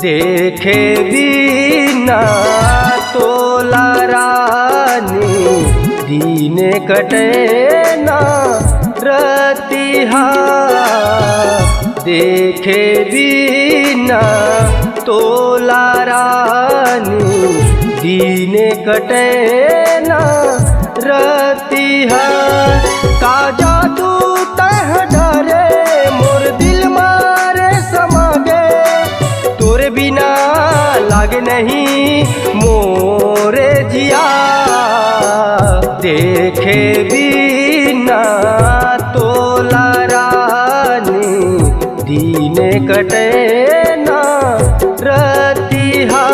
देखे बिना तोला रानी दिन कटे ना रतिहा। देखे बिना तोला रानी दिन कटे ना रतिहा। का जादू तह डरे मोर दिल मारे समागे, तोरे बिना लागे नहीं मोरे जिया। देखे बिना तोला रानी दिन कटे ना रतिहा।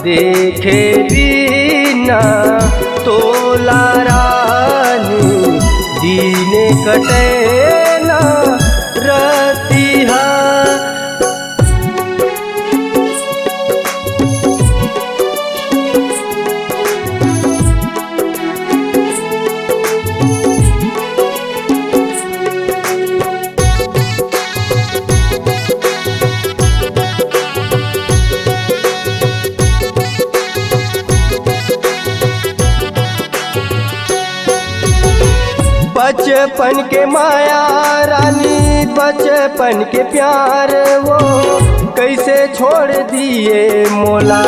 देखे बिना तोला रानी दिन कटे ना रतिहा। बचपन के माया रानी बचपन के प्यार वो कैसे छोड़ दिए मोला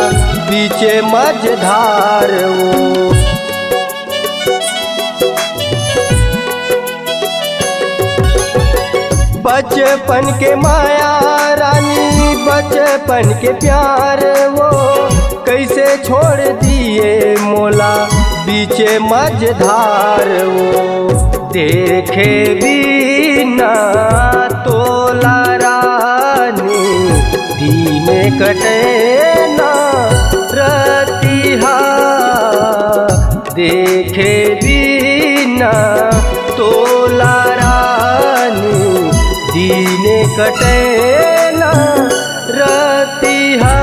पीछे मझधार वो। बचपन के माया रानी बचपन के प्यार वो कैसे छोड़ दिए मोला पीछे मझधार वो। देखे बिना तोला रानी दिन कटे ना रतिहा। देखे बिना तोला रानी दिन कटे ना रतिहा।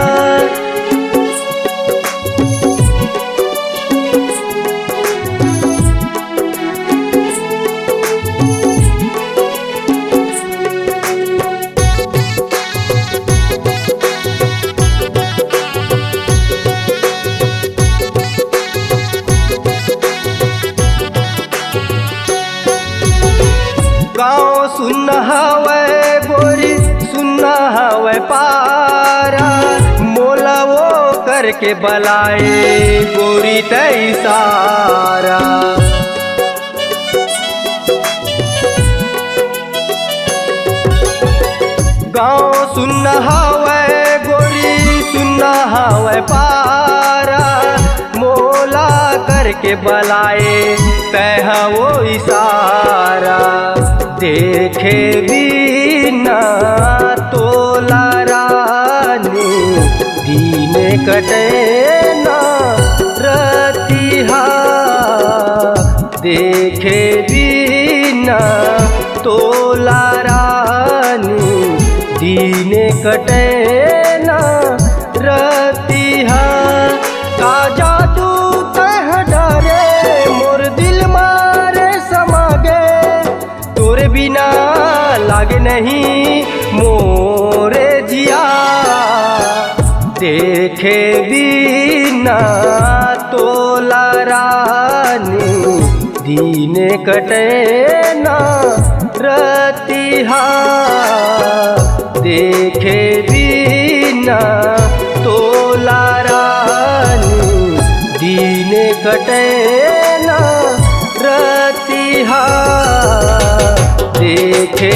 गाँव सुनना हवै बोरी सुनना हवै पारा, मोला वो करके बलाए गोरी तई सारा। गाँव सुनना हवै गोरी सुनना हवै पारा, मोला करके बलाए तह वो इशारा। देखे बिना तोला रानी दिन कटे ना रतिहा। देखे बिना तोला रानी दिन कटे ना रतिहा। का जादू तह डरे मोर दिल मारे समागे, तोरे बिना लागे नहीं मोरे जिया। देखे बिना तोला रानी दिन कटे ना रतिहा। देखे बिना तोला रानी दिन कटे ना रतिहा। देखे